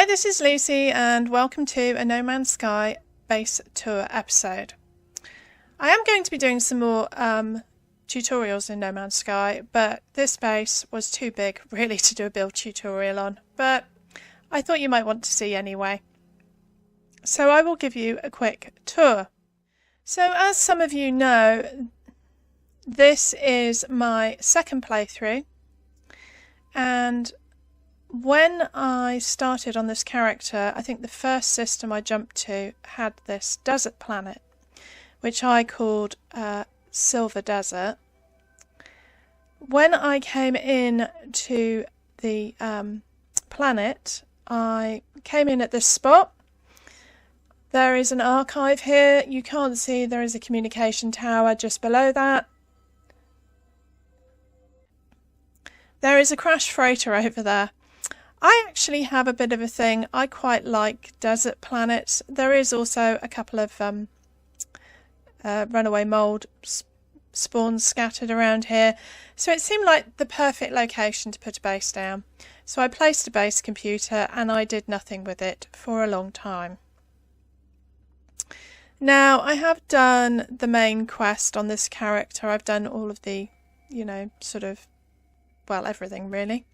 Hi, this is Lucy and welcome to a No Man's Sky base tour episode. I am going to be doing some more tutorials in No Man's Sky, but this base was too big really to do a build tutorial on, but I thought you might want to see anyway. So I will give you a quick tour. So as some of you know, this is my second playthrough, and when I started on this character, I think the first system I jumped to had this desert planet, which I called Silver Desert. When I came in to the planet, I came in at this spot. There is an archive here. You can't see, there is a communication tower just below that. There is a crash freighter over there. I actually have a bit of a thing. I quite like desert planets. There is also a couple of runaway mold spawns scattered around here. So it seemed like the perfect location to put a base down. So I placed a base computer and I did nothing with it for a long time. Now I have done the main quest on this character. I've done all of the, sort of, well, everything really.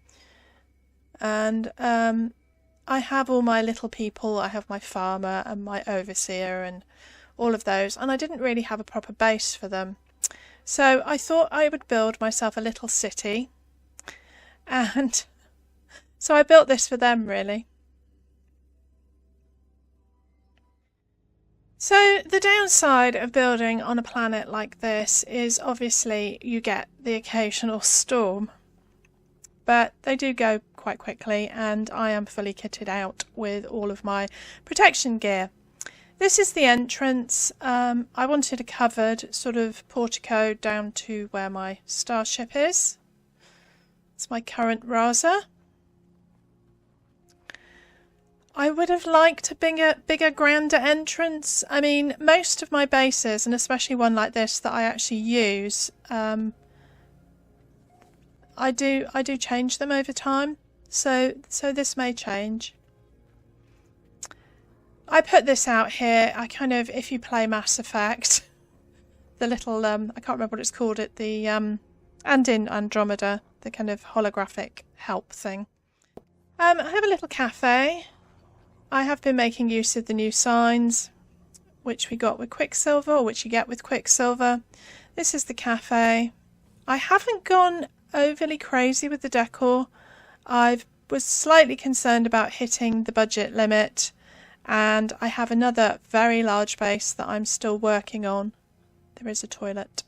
And I have all my little people. I have my farmer and my overseer and all of those, and I didn't really have a proper base for them, so I thought I would build myself a little city, and so I built this for them really. So the downside of building on a planet like this is obviously you get the occasional storm, but they do go quite quickly, and I am fully kitted out with all of my protection gear. This is the entrance. I wanted a covered sort of portico down to where my starship is. It's my current Rasa. I would have liked a bigger, grander entrance. I mean, most of my bases, and especially one like this that I actually use, I do change them over time, so this may change. I put this out here. I kind of, if you play Mass Effect, the little I can't remember what it's called and in Andromeda, the kind of holographic help thing. I have a little cafe. I have been making use of the new signs, which we got with Quicksilver, or which you get with Quicksilver. This is the cafe. I haven't gone overly crazy with the decor. I was slightly concerned about hitting the budget limit, and I have another very large base that I'm still working on. There is a toilet.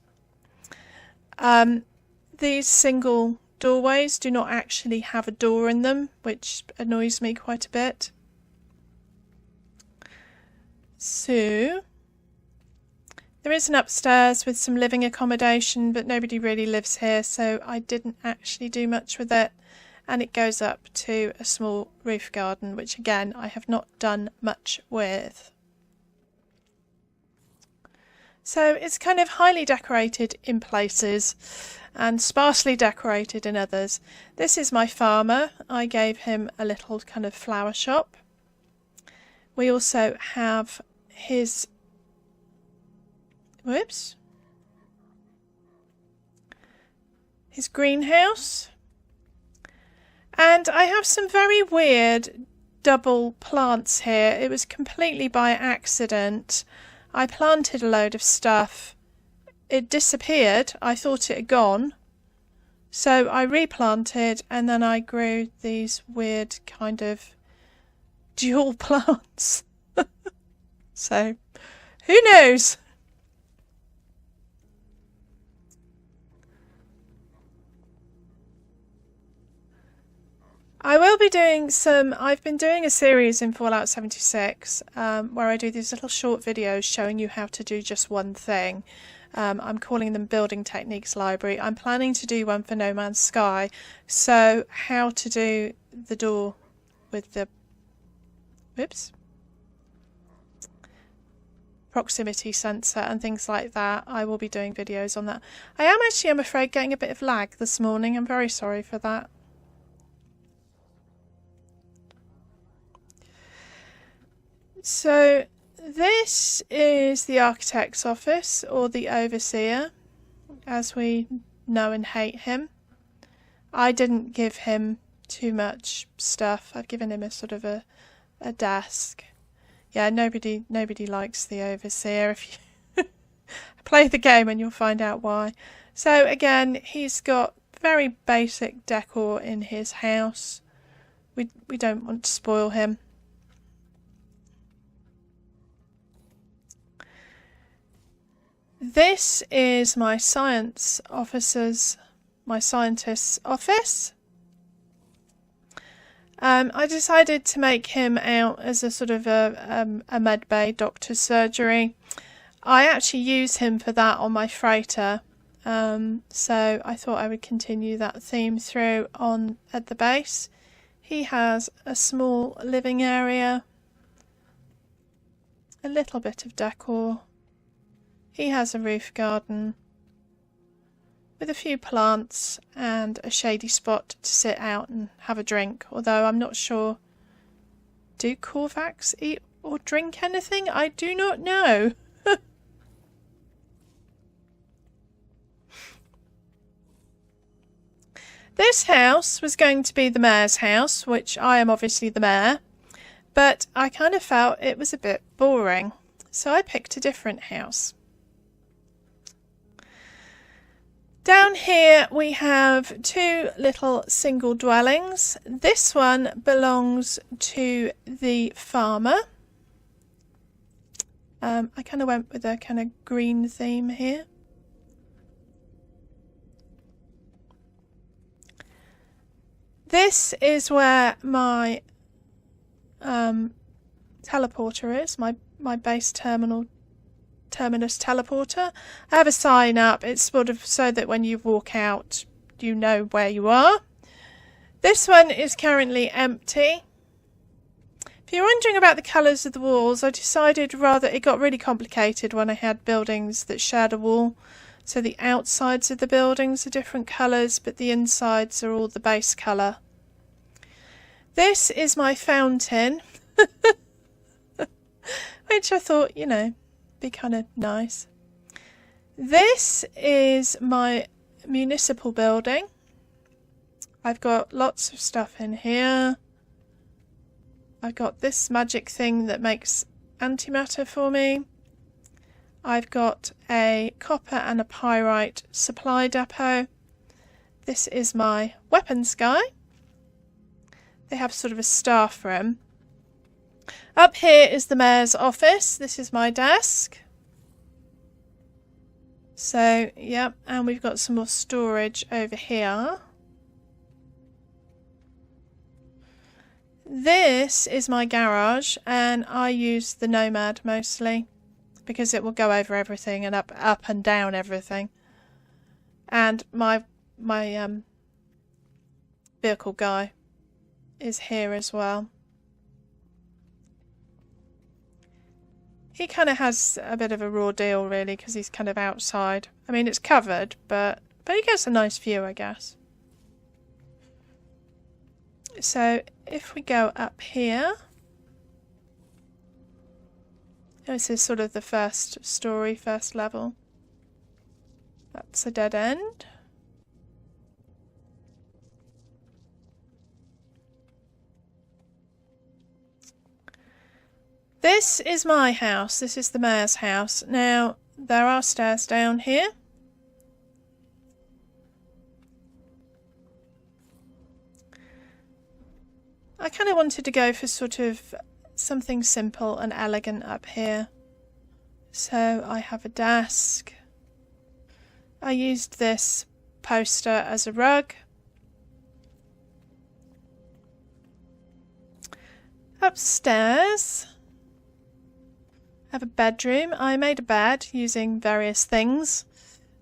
These single doorways do not actually have a door in them, which annoys me quite a bit. So there is an upstairs with some living accommodation, but nobody really lives here, so I didn't actually do much with it. And it goes up to a small roof garden, which again I have not done much with. So it's kind of highly decorated in places and sparsely decorated in others. This is my farmer. I gave him a little kind of flower shop. We also have his his greenhouse, and I have some very weird double plants here. It was completely by accident. I planted a load of stuff, it disappeared, I thought it had gone, so I replanted, and then I grew these weird kind of dual plants. So who knows? I will be doing I've been doing a series in Fallout 76 where I do these little short videos showing you how to do just one thing. I'm calling them Building Techniques Library. I'm planning to do one for No Man's Sky. So how to do the door with the proximity sensor and things like that. I will be doing videos on that. I am actually, I'm afraid, getting a bit of lag this morning. I'm very sorry for that. So this is the architect's office, or the overseer, as we know and hate him. I didn't give him too much stuff. I've given him a sort of a desk. Yeah, nobody likes the overseer. If you play the game and you'll find out why. So again, he's got very basic decor in his house. We don't want to spoil him. This is my scientist's office. I decided to make him out as a sort of a med bay, doctor's surgery. I actually use him for that on my freighter, so I thought I would continue that theme through on at the base. He has a small living area, a little bit of decor. He has a roof garden with a few plants and a shady spot to sit out and have a drink, although I'm not sure. Do Korvax eat or drink anything? I do not know. This house was going to be the mayor's house, which I am obviously the mayor, but I kind of felt it was a bit boring, so I picked a different house. Down here we have two little single dwellings. This one belongs to the farmer. I kind of went with a kind of green theme here. This is where my teleporter is, my base terminus teleporter. I have a sign up. It's sort of so that when you walk out you know where you are. This one is currently empty. If you're wondering about the colours of the walls, I decided it got really complicated when I had buildings that shared a wall. So the outsides of the buildings are different colours, but the insides are all the base colour. This is my fountain, which I thought, you know, be kind of nice. This is my municipal building. I've got lots of stuff in here. I've got this magic thing that makes antimatter for me. I've got a copper and a pyrite supply depot. This is my weapons guy. They have sort of a staff room. Up here is the mayor's office. This is my desk. So, yep, and we've got some more storage over here. This is my garage, and I use the Nomad mostly because it will go over everything and up and down everything. And my vehicle guy is here as well. He kind of has a bit of a raw deal really because he's kind of outside. I mean, it's covered, but he gets a nice view, I guess. So if we go up here, this is sort of the first story, first level. That's a dead end. This is my house. This is the mayor's house. Now, there are stairs down here. I kind of wanted to go for sort of something simple and elegant up here. So I have a desk. I used this poster as a rug. Upstairs, I have a bedroom. I made a bed using various things.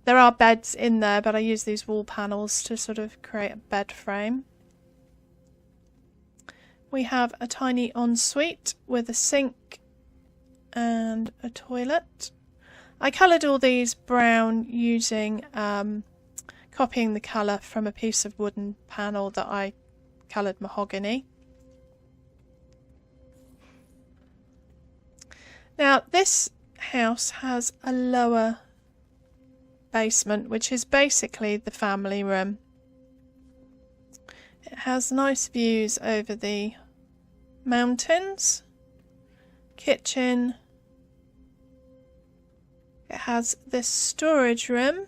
There are beds in there, but I use these wall panels to sort of create a bed frame. We have a tiny ensuite with a sink and a toilet. I coloured all these brown using copying the colour from a piece of wooden panel that I coloured mahogany. Now this house has a lower basement, which is basically the family room. It has nice views over the mountains, kitchen. It has this storage room.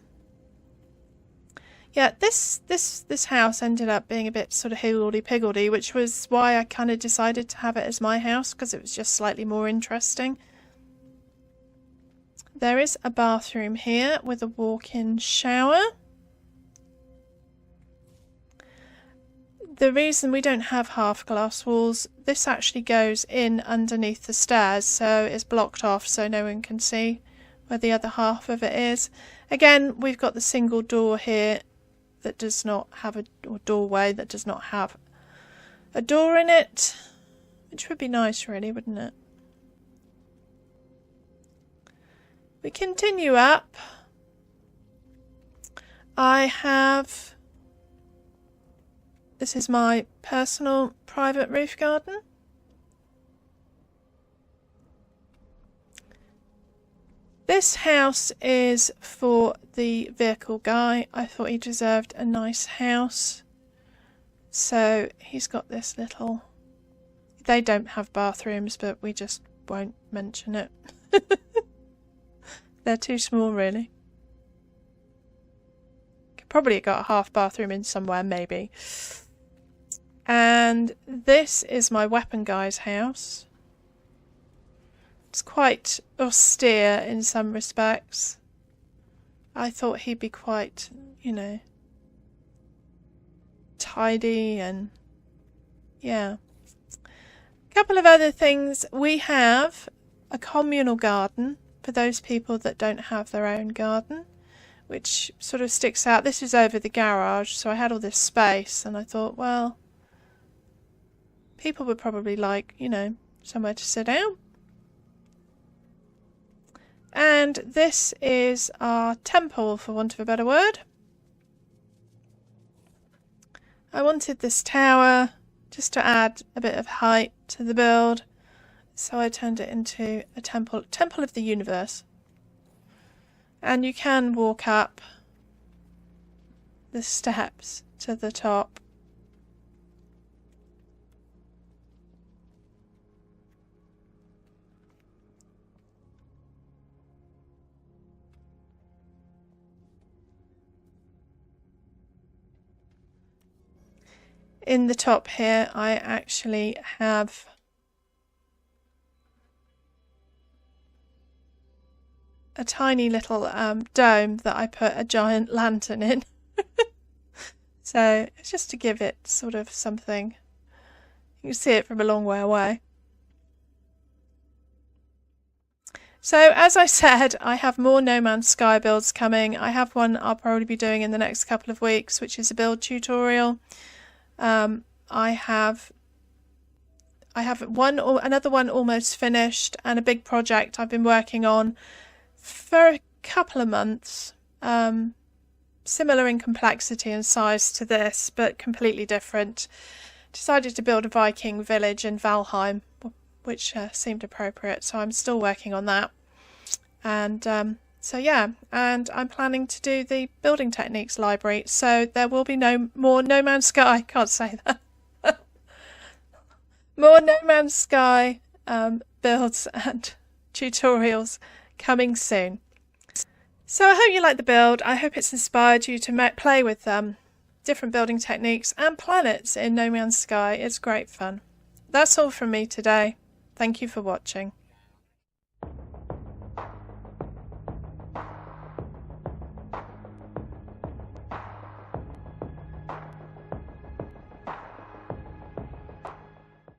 Yeah, this house ended up being a bit sort of higgledy-piggledy, which was why I kind of decided to have it as my house, because it was just slightly more interesting. There is a bathroom here with a walk-in shower. The reason we don't have half-glass walls, this actually goes in underneath the stairs, so it's blocked off so no one can see where the other half of it is. Again, we've got the single door here that does not have or doorway that does not have a door in it, which would be nice really, wouldn't it? We continue up. This is my personal private roof garden. This house is for the vehicle guy. I thought he deserved a nice house. So he's got this little... They don't have bathrooms, but we just won't mention it. They're too small, really. Could probably got a half bathroom in somewhere, maybe. And this is my weapon guy's house. It's quite austere in some respects. I thought he'd be quite, you know, tidy and yeah. A couple of other things. We have a communal garden for those people that don't have their own garden, which sort of sticks out. This is over the garage, so I had all this space and I thought, well, people would probably like, you know, somewhere to sit down. And this is our temple, for want of a better word. I wanted this tower just to add a bit of height to the build, so I turned it into a temple of the universe. And you can walk up the steps to the top. In the top here, I actually have a tiny little dome that I put a giant lantern in. So it's just to give it sort of something. You can see it from a long way away. So as I said, I have more No Man's Sky builds coming. I have one I'll probably be doing in the next couple of weeks, which is a build tutorial. I have another one almost finished, and a big project I've been working on for a couple of months, similar in complexity and size to this, but completely different. Decided to build a Viking village in Valheim, which seemed appropriate, so I'm still working on that. And so yeah, and I'm planning to do the building techniques library, so there will be no more No Man's Sky, can't say that. More No Man's Sky builds and tutorials coming soon. So I hope you like the build. I hope it's inspired you to play with different building techniques and planets in No Man's Sky. It's great fun. That's all from me today. Thank you for watching.